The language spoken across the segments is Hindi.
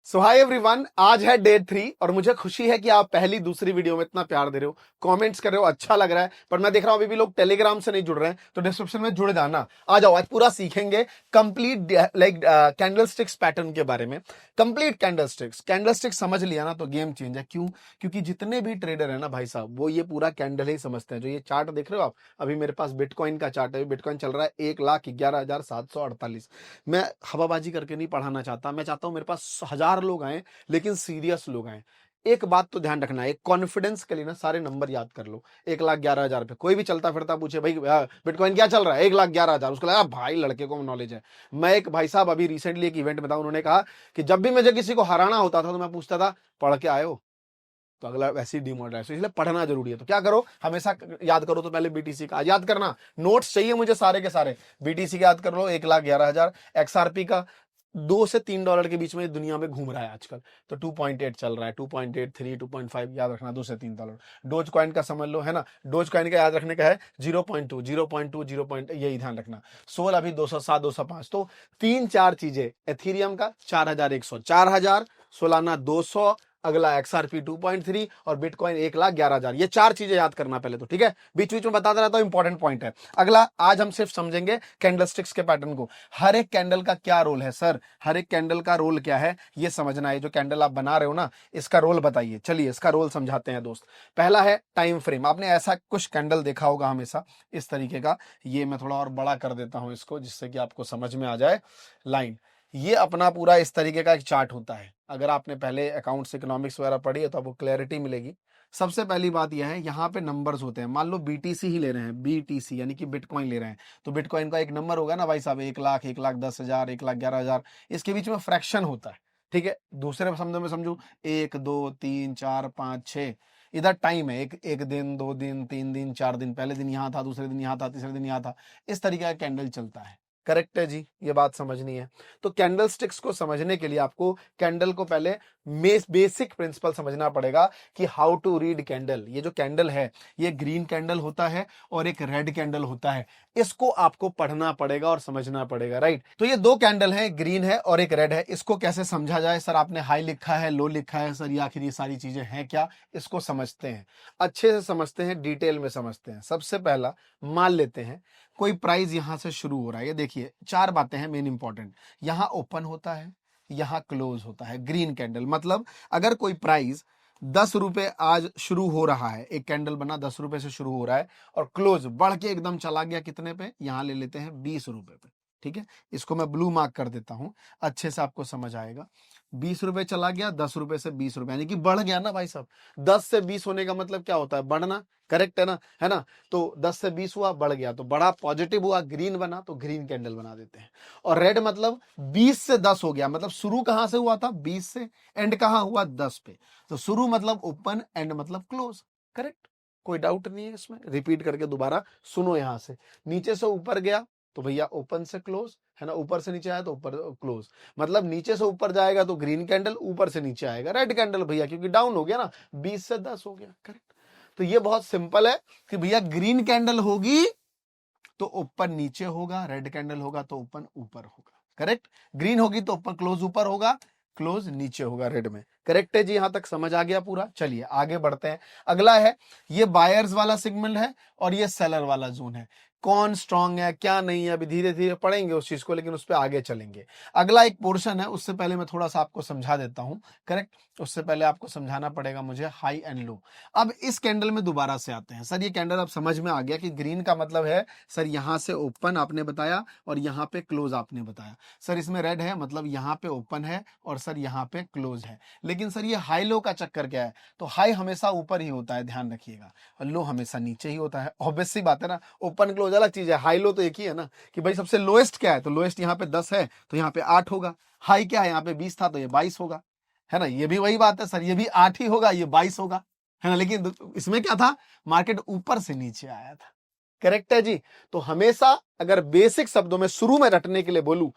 सो हाय एवरीवन, आज है डे 3 और मुझे खुशी है कि आप पहली दूसरी वीडियो में इतना प्यार दे रहे हो, कमेंट्स कर रहे हो, अच्छा लग रहा है। पर मैं देख रहा हूं अभी भी लोग टेलीग्राम से नहीं जुड़ रहे हैं, तो डिस्क्रिप्शन में जुड़ जाना। आ जाओ, आज पूरा सीखेंगे कंप्लीट लाइक कैंडलस्टिक्स पैटर्न के बारे में। कंप्लीट कैंडलस्टिक्स समझ लिया ना तो गेम चेंज है। क्यों? क्योंकि जितने भी ट्रेडर है ना भाई साहब, वो ये पूरा कैंडल ही समझते हैं। जो ये चार्ट देख रहे हो आप, अभी मेरे पास बिटकॉइन का चार्ट है। बिटकॉइन चल रहा है 1,11,748। मैं हवाबाजी करके नहीं पढ़ाना चाहता, मैं चाहता हूं मेरे पास 1000 लोग आए लेकिन सीरियस लोग आए। एक बात तो ध्यान रखना है, एक कॉन्फिडेंस के लिए ना सारे नंबर याद कर लो। 1,11,000 पे कोई भी चलता फिरता पूछे भाई बिटकॉइन क्या चल रहा है, 1,11,000, उसको लगा भाई लड़के को नॉलेज है। मैं एक भाई साहब अभी रिसेंटली एक इवेंट में था, उन्होंने कहा कि जब भी मुझे किसी को हराना होता था तो मैं पूछता था पढ़ के आए हो, तो अगला वैसे ही डिमोरलाइज। इसलिए पढ़ना जरूरी है। तो क्या करो, हमेशा याद करो तो पहले बीटीसी का याद करना। नोट्स चाहिए मुझे सारे के सारे। बीटीसी का याद कर लो 1,11,000। एक्सआरपी का $2 से $3 के बीच में दुनिया में घूम रहा है आजकल, तो 2.8 चल रहा है, 2.83 2.5 याद रखना, $2 से $3। डोज कॉइन का समझ लो, है ना। डोज कॉइन का याद रखने का है 0.2 0.2 0. यही ध्यान रखना। सोल अभी 207 205। तो 3-4 चीजें। एथीरियम का 4100, 4000 सोलाना 200, अगला एक्सआरपी 2.3 और बिटकॉइन 1,11,000। ये 4 चीजें याद करना पहले तो, ठीक है। बीच बीच में बताता रहता हूं, इंपॉर्टेंट पॉइंट है। अगला, आज हम सिर्फ समझेंगे कैंडलस्टिक्स के पैटर्न को। हर एक कैंडल का क्या रोल है सर, हर एक कैंडल का रोल क्या है ये समझना है। जो कैंडल आप बना रहे हो ना, इसका रोल बताइए। चलिए इसका रोल समझाते हैं दोस्त। पहला है टाइम फ्रेम। आपने ऐसा कुछ कैंडल देखा होगा हमेशा इस तरीके का। ये मैं थोड़ा और बड़ा कर देता हूं इसको, जिससे कि आपको समझ में आ जाए। लाइन, ये अपना पूरा इस तरीके का एक चार्ट होता है। अगर आपने पहले अकाउंट्स इकोनॉमिक्स वगैरह पढ़ी है तो आपको क्लैरिटी मिलेगी। सबसे पहली बात यह है, यहाँ पे नंबर्स होते हैं। मान लो बीटीसी ही ले रहे हैं, बीटीसी यानी कि बिटकॉइन ले रहे हैं, तो बिटकॉइन का एक नंबर होगा ना भाई साहब, 1,00,000, 1,10,000, 1,11,000। इसके बीच में फ्रैक्शन होता है, ठीक है। दूसरे शब्दों में समझू, 1 2 3 4 5 6। इधर टाइम है, एक दिन, 2 दिन, 3 दिन, 4 दिन। पहले दिन यहाँ था, दूसरे दिन यहाँ था, तीसरे दिन यहाँ था। इस तरीके का कैंडल चलता है। करेक्ट है जी, ये बात समझनी है। तो कैंडल स्टिक्स को समझने के लिए आपको कैंडल को पहले बेसिक प्रिंसिपल समझना पड़ेगा कि हाउ टू रीड कैंडल। ये जो कैंडल है, ये ग्रीन कैंडल होता है और एक रेड कैंडल होता है। इसको आपको पढ़ना पड़ेगा और समझना पड़ेगा, राइट। तो ये दो कैंडल है, ग्रीन है और एक रेड है। इसको कैसे समझा जाए सर? आपने हाई लिखा है, लो लिखा है सर, या आखिर ये सारी चीजें हैं क्या? इसको समझते हैं, अच्छे से समझते हैं, डिटेल में समझते हैं। सबसे पहला मान लेते हैं कोई प्राइस यहां से शुरू हो रहा है। ये देखिए 4 बातें हैं मेन इंपॉर्टेंट। यहां ओपन होता है, यहां क्लोज होता है। ग्रीन कैंडल मतलब अगर कोई प्राइस 10 रुपए आज शुरू हो रहा है, एक कैंडल बना 10 रुपए से शुरू हो रहा है और क्लोज बढ़ के एकदम चला गया कितने पे? यहां ले लेते हैं 20 रुपए पे, ठीक है। इसको मैं ब्लू मार्क कर देता हूं, अच्छे से आपको समझ आएगा। 20 रुपए चला गया, 10 रुपए से 20 रुपए, यानी कि बढ़ गया ना भाई साहब। 10 से 20 होने का मतलब क्या होता है? बढ़ना। करेक्ट है ना, है ना। तो 10 से 20 हुआ, बढ़ गया, तो बड़ा पॉजिटिव हुआ, ग्रीन बना, तो ग्रीन कैंडल बना देते हैं। और रेड मतलब 20 से 10 हो गया, मतलब शुरू कहां से हुआ था? 20 से, एंड कहां हुआ? 10 पे। तो शुरू मतलब ओपन, एंड मतलब क्लोज। करेक्ट, कोई डाउट नहीं है इसमें। रिपीट करके दोबारा सुनो। यहां से नीचे से ऊपर गया तो भैया ओपन से क्लोज, है ना। ऊपर से नीचे आया तो ऊपर क्लोज, मतलब नीचे से ऊपर जाएगा तो ग्रीन कैंडल, ऊपर से नीचे आएगा रेड कैंडल भैया, क्योंकि डाउन हो गया ना, 20 से 10 हो गया। करेक्ट। तो ये बहुत सिंपल है कि भैया ग्रीन कैंडल होगी तो ओपन नीचे होगा, रेड कैंडल होगा तो ओपन ऊपर होगा। करेक्ट। ग्रीन होगी तो ओपन क्लोज ऊपर होगा, क्लोज नीचे होगा रेड में। करेक्ट है जी, यहां तक समझ आ गया पूरा। चलिए आगे बढ़ते हैं। अगला है, ये बायर्स वाला सिग्नल है और ये सेलर वाला जोन है। कौन स्ट्रांग है क्या नहीं है, अभी धीरे धीरे पढ़ेंगे उस चीज को, लेकिन उस पर आगे चलेंगे। अगला एक पोर्शन है, उससे पहले मैं थोड़ा सा आपको समझा देता हूं। करेक्ट, उससे पहले आपको समझाना पड़ेगा मुझे हाई एंड लो। अब इस कैंडल में दोबारा से आते हैं। सर ये कैंडल अब समझ में आ गया कि ग्रीन का मतलब है सर यहां से ओपन आपने बताया और यहां पे क्लोज आपने बताया। सर इसमें रेड है मतलब यहां पे ओपन है और सर यहां पे क्लोज है। लेकिन सर ये हाई लो का चक्कर क्या है? तो हाई हमेशा ऊपर ही होता है, ध्यान रखिएगा, और लो हमेशा नीचे ही होता है। ऑब्वियस सी बात है ना, ओपन क्लोज अलग चीज है, हाई लो तो एक ही है ना। कि भाई सबसे लोएस्ट क्या है? तो लोएस्ट यहाँ पे 10 है तो यहाँ पे 8 होगा। हाई क्या है? यहाँ पे 20 था तो ये 22 होगा, है ना। ये भी वही बात है सर, ये भी 8 ही होगा, ये 22 होगा, है ना। लेकिन इसमें क्या था? मार्केट ऊपर से नीचे आया था। करेक्ट है जी। तो हमेशा अगर बेसिक शब्दों में शुरू में रटने के लिए बोलूं,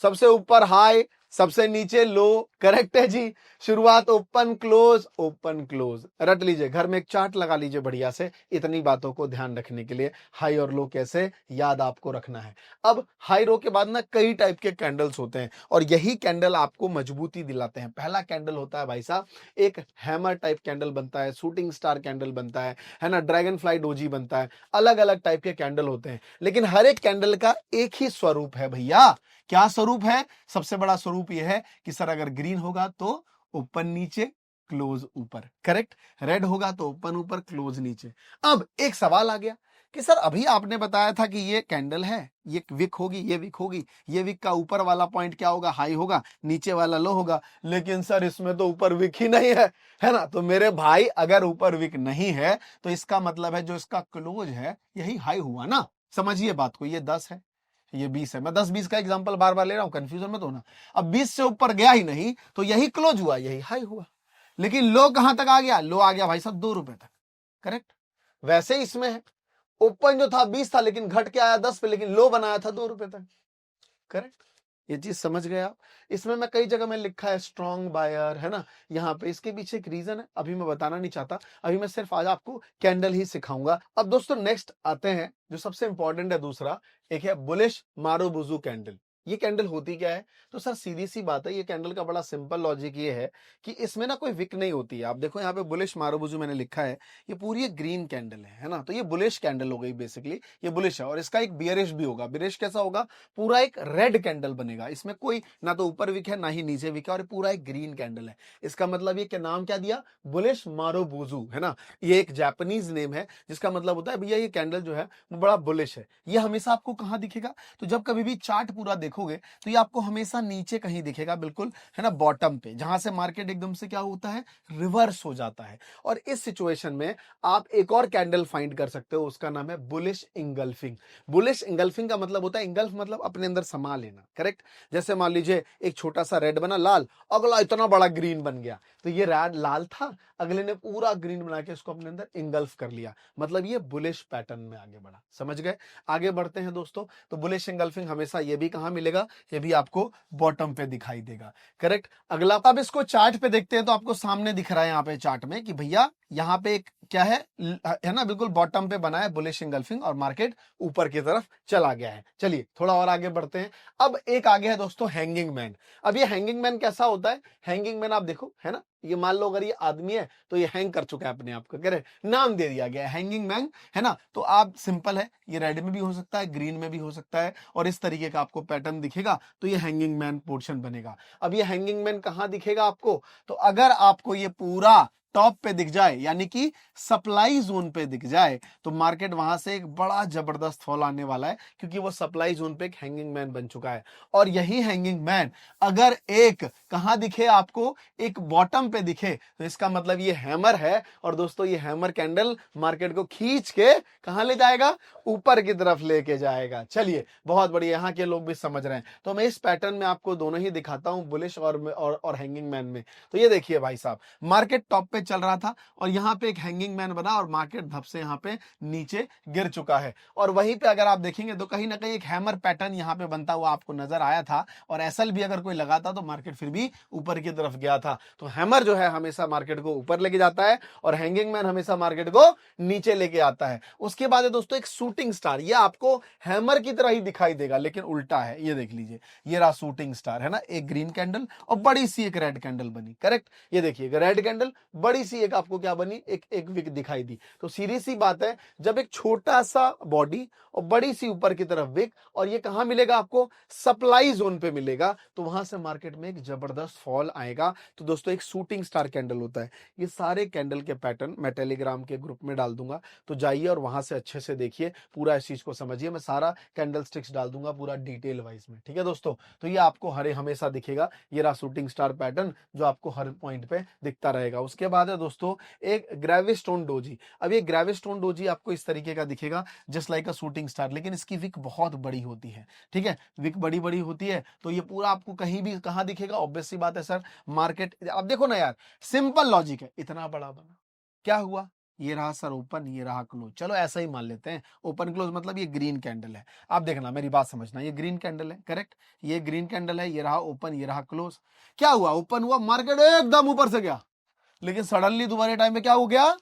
सबसे ऊपर हाई, सबसे नीचे लो, करेक्ट है जी। शुरुआत ओपन क्लोज रट लीजिए, घर में एक चार्ट लगा लीजिए बढ़िया से, इतनी बातों को ध्यान रखने के लिए। हाई और लो कैसे याद आपको रखना है। अब हाई रो के बाद ना कई टाइप के कैंडल्स होते हैं और यही कैंडल आपको मजबूती दिलाते हैं। पहला कैंडल होता है भाई साहब एक हैमर टाइप कैंडल बनता है, शूटिंग स्टार कैंडल बनता है ना, ड्रैगन फ्लाई डोजी बनता है, अलग अलग टाइप के कैंडल होते हैं, लेकिन हर एक कैंडल का एक ही स्वरूप है भैया। क्या स्वरूप है? सबसे बड़ा स्वरूप यह है कि सर अगर ग्रीन होगा तो ओपन नीचे क्लोज ऊपर, करेक्ट। रेड होगा तो ओपन ऊपर क्लोज नीचे। अब एक सवाल आ गया कि सर अभी आपने बताया था कि ये कैंडल है, ये विक होगी, ये विक होगी, ये विक का ऊपर वाला पॉइंट क्या होगा? हाई होगा, नीचे वाला लो होगा, लेकिन सर इसमें तो ऊपर विक ही नहीं है ना। तो मेरे भाई अगर ऊपर विक नहीं है तो इसका मतलब है जो इसका क्लोज है यही हाई हुआ ना। समझिए बात को, ये 10 है, ये 20 है। मैं 10-20 का एग्जांपल बार बार ले रहा हूं, कंफ्यूजन मत होना। अब 20 से ऊपर गया ही नहीं तो यही क्लोज हुआ, यही हाई हुआ। लेकिन लो कहां तक आ गया? लो आ गया भाई साहब 2 रुपए तक, करेक्ट। वैसे इसमें है ओपन जो था 20 था लेकिन घट के आया 10 पे, लेकिन लो बनाया था 2 रुपए तक, करेक्ट। ये चीज समझ गए आप? इसमें मैं कई जगह में लिखा है स्ट्रॉन्ग बायर, है ना। यहाँ पे इसके पीछे एक रीजन है, अभी मैं बताना नहीं चाहता, अभी मैं सिर्फ आज आपको कैंडल ही सिखाऊंगा। अब दोस्तों नेक्स्ट आते हैं जो सबसे इंपॉर्टेंट है दूसरा, एक है बुलिश मारुबुजु कैंडल। ये कैंडल होती क्या है? तो सर सीधी सी बात है, ये कैंडल का बड़ा सिंपल लॉजिक ये है कि इसमें ना कोई विक नहीं होती है। आप देखो यहाँ पे बुलिश मारुबुजु मैंने लिखा है, ये पूरी एक ग्रीन कैंडल है ना। तो ये बुलिश कैंडल हो गई बेसिकली, ये बुलिश है। और इसका एक बियरिश भी होगा। बियरिश कैसा होगा? पूरा एक रेड कैंडल बनेगा, इसमें कोई ना तो ऊपर विक है ना ही नीचे विक है, और पूरा एक ग्रीन कैंडल है। इसका मतलब ये क्या नाम क्या दिया? बुलिश मारुबुजु, है ना। ये एक जापानीज नेम है जिसका मतलब होता है भैया ये कैंडल जो है वो बड़ा बुलिश है। ये हमेशा आपको कहां दिखेगा? तो जब कभी भी चार्ट पूरा देखोगे तो ये आपको हमेशा नीचे कहीं दिखेगा, बिल्कुल, है ना, बॉटम पे, जहां से मार्केट एकदम से क्या होता है? रिवर्स हो जाता है। और इस सिचुएशन में आप एक और कैंडल फाइंड कर सकते हो, उसका नाम है बुलिश इंगल्फिंग। बुलिश इंगल्फिंग का मतलब होता है, इंगल्फ मतलब अपने अंदर समा लेना, करेक्ट। जैसे मान लीजिए एक छोटा सा रेड बना लाल, अगला इतना बड़ा ग्रीन बन गया, तो ये रेड लाल था, अगले ने पूरा ग्रीन बना के इसको अपने अंदर इंगल्फ कर लिया, मतलब ये बुलिश पैटर्न में आगे बढ़ा। समझ गए? आगे बढ़ते हैं दोस्तों। तो बुलिश इंगल्फिंग हमेशा ये भी कहां मिलेगा? ये भी आपको बॉटम पे दिखाई देगा, करेक्ट। अगला, अब इसको चार्ट पे देखते हैं तो आपको सामने दिख रहा है यहाँ पे चार्ट में कि भैया यहाँ पे एक क्या है ना, बिल्कुल बॉटम पे बना है बुलिश इंगल्फिंग और मार्केट ऊपर की तरफ चला गया है। चलिए थोड़ा और आगे बढ़ते हैं। अब एक आगे है दोस्तों हैंगिंग मैन। अब ये हैंगिंग मैन कैसा होता है? हैंगिंग मैन आप देखो, है ना, ये मान लो अगर ये आदमी है तो ये हैंग कर चुका है अपने आप को, कह रहे नाम दे दिया गया है हैंगिंग मैन, है ना। तो आप सिंपल है, ये रेड में भी हो सकता है, ग्रीन में भी हो सकता है, और इस तरीके का आपको पैटर्न दिखेगा तो ये हैंगिंग मैन पोर्शन बनेगा। अब ये हैंगिंग मैन कहां दिखेगा आपको? तो अगर आपको ये पूरा टॉप पे दिख जाए, यानी कि सप्लाई जोन पे दिख जाए, तो मार्केट वहां से एक बड़ा जबरदस्त फॉल आने वाला है, क्योंकि वो सप्लाई जोन पे एक हैंगिंग मैन बन चुका है। और यही हैंगिंग मैन अगर एक कहां दिखे आपको? एक बॉटम पे दिखे, तो इसका मतलब ये हैमर है। और दोस्तों ये हैमर कैंडल मार्केट को खींच के कहां ले जाएगा? ऊपर की तरफ लेके जाएगा। चलिए बहुत बढ़िया, यहां के लोग भी समझ रहे हैं। तो मैं इस पैटर्न में आपको दोनों ही दिखाता हूं, बुलिश और हैंगिंग मैन में। तो ये देखिए भाई साहब, मार्केट टॉप पे चल रहा था और यहाँ पे एक हैंगिंग मैन बना और मार्केट धप से यहाँ पे नीचे गिर चुका है। और वहीं पे अगर आप देखेंगे तो कहीं ना कहीं एक हैमर पैटर्न यहाँ पे बनता हुआ आपको नजर आया था, और एसएल भी अगर कोई लगाता तो मार्केट फिर भी ऊपर की तरफ गया था। तो हैमर जो है हमेशा मार्केट को ऊपर लेके जाता है और हैंगिंग मैन हमेशा मार्केट को नीचे लेके आता है। उसके बाद है दोस्तों एक शूटिंग स्टार। ये आपको हैमर की तरह ही दिखाई देगा लेकिन उल्टा है। ये देख लीजिए, ये रहा शूटिंग स्टार, है ना, एक ग्रीन कैंडल और बड़ी सी एक रेड कैंडल बनी, करेक्ट। ये देखिए रेड कैंडल, बड़ी सी एक आपको क्या बनी? एक विक दिखाई दी। तो सीधी सी बात है, जब एक छोटा सा बॉडी और बड़ी सी ऊपर की तरफ विक, और ये कहां मिलेगा आपको? सप्लाई जोन पे मिलेगा, तो वहां से मार्केट में एक जबरदस्त फॉल आएगा। तो दोस्तों एक शूटिंग स्टार कैंडल होता है। ये सारे कैंडल के पैटर्न मैं टेलीग्राम के ग्रुप में डाल दूंगा, तो जाइए और वहां से अच्छे से देखिए, पूरा इस चीज को समझिए। मैं सारा कैंडल स्टिक्स डाल दूंगा पूरा डिटेल वाइज में, ठीक है दोस्तों। तो ये आपको हमेशा दिखेगा, ये रहा शूटिंग स्टार पैटर्न जो आपको हर पॉइंट पे दिखता रहेगा। उसके बाद है दोस्तों एक ग्रेविस्टोन डोजी। अब ये ग्रेविस्टोन डोजी आपको इस तरीके का दिखेगा, जस्ट लाइक अ शूटिंग स्टार, लेकिन इसकी विक बहुत बड़ी होती है, ठीक है, विक बड़ी बड़ी होती है। तो ये पूरा आपको कहीं भी कहां दिखेगा? ऑब्वियस सी बात है सर, मार्केट। अब देखो ना यार, सिंपल लॉजिक है, इतना बड़ा बना, क्या हुआ? ये रहा सर ओपन, ये रहा क्लोज, चलो ऐसा ही मान लेते हैं। ओपन क्लोज मतलब ये ग्रीन कैंडल है। आप देखना, मेरी बात समझना, ये ग्रीन कैंडल है, करेक्ट, ये ग्रीन कैंडल है, ये रहा ओपन, ये रहा क्लोज। क्या हुआ, ओपन हुआ, मार्केट एकदम ऊपर से गया, लेकिन सडनली दोबारा टाइम पे क्या हो गया,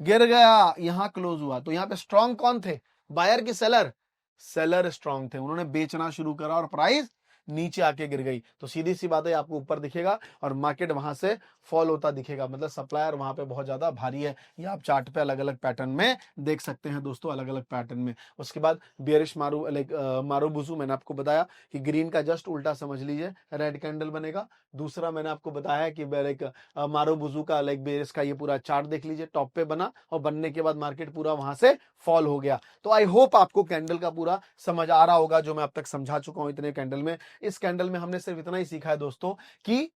गिर गया, यहां क्लोज हुआ। तो यहां पे स्ट्रॉन्ग कौन थे, बायर की सेलर, सेलर स्ट्रॉन्ग थे, उन्होंने बेचना शुरू करा और प्राइस नीचे आके गिर गई। तो सीधी सी बात है, आपको ऊपर दिखेगा और मार्केट वहां से फॉल होता दिखेगा, मतलब सप्लायर वहां पे बहुत ज्यादा भारी है। ये आप चार्ट पे अलग अलग पैटर्न में देख सकते हैं दोस्तों, अलग अलग पैटर्न में। उसके बाद बियरिश मारू मारूबुजू मैंने आपको बताया कि ग्रीन का जस्ट उल्टा समझ लीजिए, रेड कैंडल बनेगा। दूसरा मैंने आपको बताया कि मारूबुजू का बेयरिश का ये पूरा चार्ट देख लीजिए, टॉप पे बना और बनने के बाद मार्केट पूरा वहां से फॉल हो गया। तो आई होप आपको कैंडल का पूरा समझ आ रहा होगा, जो मैं अब तक समझा चुका हूं इतने कैंडल में। इस कैंडल में हमने सिर्फ इतना ही सीखा है दोस्तों कि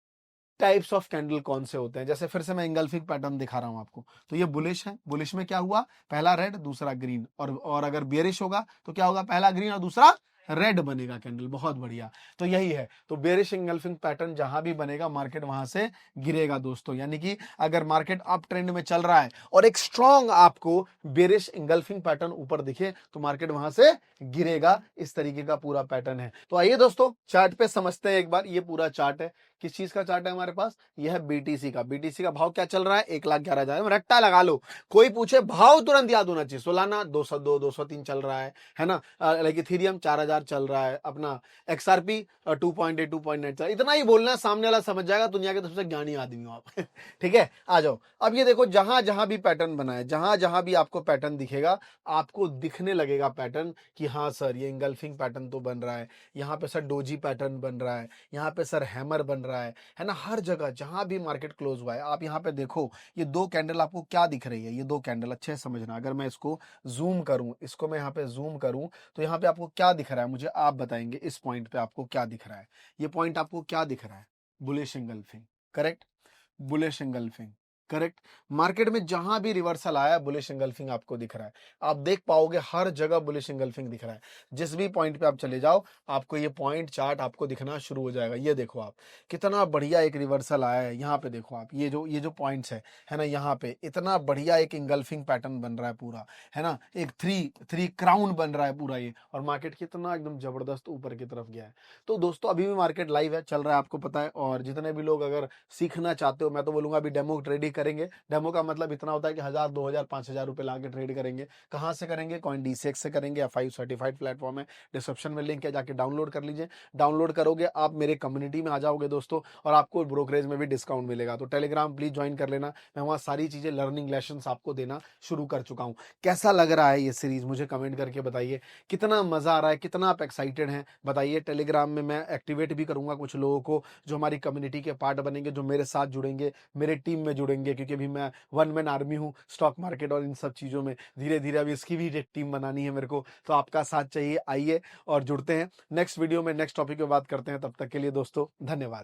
टाइप्स ऑफ कैंडल कौन से होते हैं। जैसे फिर से मैं इंगल्फिंग पैटर्न दिखा रहा हूं आपको, तो ये बुलिश है, बुलिश में क्या हुआ, पहला रेड दूसरा ग्रीन, और अगर बेरिश होगा तो क्या होगा, पहला ग्रीन और दूसरा रेड बनेगा कैंडल। बहुत बढ़िया, तो यही है। तो बेरिश इंगल्फिंग पैटर्न जहां भी बनेगा मार्केट वहां से गिरेगा दोस्तों। यानी कि अगर मार्केट अप ट्रेंड में चल रहा है और एक स्ट्रॉन्ग आपको बेरिश इंगल्फिंग पैटर्न ऊपर दिखे तो मार्केट वहां से गिरेगा। इस तरीके का पूरा पैटर्न है। तो आइए दोस्तों चार्ट पे समझते हैं एक बार। ये पूरा चार्ट है, किस चीज का चार्ट है हमारे पास, यह है बीटीसी का। बीटीसी का भाव क्या चल रहा है, 1,11,000, रट्टा लगा लो, कोई पूछे भाव तुरंत याद होना चाहिए। सोलाना 202 203 चल रहा है ना। लाइक इथेरियम 4,000 चल रहा है, अपना एक्सआरपी 2.8 2.9 चल, इतना ही बोलना है, सामने वाला समझ जाएगा। दुनिया के सबसे ज्ञानी आदमी हो आप ठीक है, आ जाओ। अब ये देखो, जहां जहां भी पैटर्न बना है, जहां जहां भी आपको पैटर्न दिखेगा, आपको दिखने लगेगा पैटर्न कि हाँ सर ये इंगल्फिंग पैटर्न तो बन रहा है, यहाँ पे सर डोजी पैटर्न बन रहा है, यहाँ पे सर हैमर बन रहा है ना। हर जगह जहां भी मार्केट क्लोज हुआ है, आप यहाँ पे देखो, ये दो कैंडल आपको क्या दिख रही है, ये दो कैंडल अच्छे से समझना। अगर मैं इसको जूम करूं, इसको मैं यहाँ पे जूम करूं, तो यहाँ पे आपको क्या दिख रहा है, मुझे आप बताएंगे इस पॉइंट पे आपको क्या दिख रहा है। ये पॉइंट आपको क्या दिख रहा है, bullish engulfing, correct, bullish engulfing, correct. Market में जहां भी रिवर्सल आया बुलिश इंगल्फिंग आपको दिख रहा है। आप देख पाओगे हर जगह बुलिश इंगल्फिंग दिख रहा है। जिस भी पॉइंट पे आप चले जाओ, आपको ये पॉइंट चार्ट आपको दिखना शुरू हो जाएगा। ये देखो आप, कितना बढ़िया एक रिवर्सल आया है। यहाँ पे देखो आप, ये जो पॉइंट्स है ना, यहाँ पे इतना बढ़िया एक इंगल्फिंग पैटर्न बन रहा है पूरा, है ना। एक थ्री क्राउन बन रहा है पूरा ये, और मार्केट कितना एकदम जबरदस्त ऊपर की तरफ गया है। तो दोस्तों अभी भी मार्केट लाइव है, चल रहा है, आपको पता है। और जितने भी लोग अगर सीखना चाहते हो, मैं तो बोलूंगा अभी डेमो ट्रेडिंग करेंगे। डेमो का मतलब इतना होता है कि 1,000 2,000 5,000 रुपए ला के ट्रेड करेंगे। कहाँ से करेंगे, कॉइन डीसीएक्स से करेंगे, F5 सर्टिफाइड प्लेटफॉर्म है, डिस्क्रिप्शन में लिंक है, जाके डाउनलोड कर लीजिए। डाउनलोड करोगे आप मेरे कम्युनिटी में आ जाओगे दोस्तों, और आपको ब्रोकरेज में भी डिस्काउंट मिलेगा। तो टेलीग्राम प्लीज ज्वाइन कर लेना, मैं वहाँ सारी चीजें लर्निंग लेसन आपको देना शुरू कर चुका हूँ। कैसा लग रहा है ये सीरीज, मुझे कमेंट करके बताइए। कितना मजा आ रहा है, कितना आप एक्साइटेड हैं, बताइए। टेलीग्राम में मैं एक्टिवेट भी करूंगा कुछ लोगों को जो हमारी कम्युनिटी के पार्ट बनेंगे, जो मेरे साथ जुड़ेंगे, मेरे टीम में जुड़ेंगे, क्योंकि अभी मैं वन मैन आर्मी हूँ स्टॉक मार्केट और इन सब चीजों में। धीरे धीरे अभी इसकी भी एक टीम बनानी है मेरे को, तो आपका साथ चाहिए। आइए और जुड़ते हैं नेक्स्ट वीडियो में, नेक्स्ट टॉपिक पे बात करते हैं। तब तक के लिए दोस्तों धन्यवाद।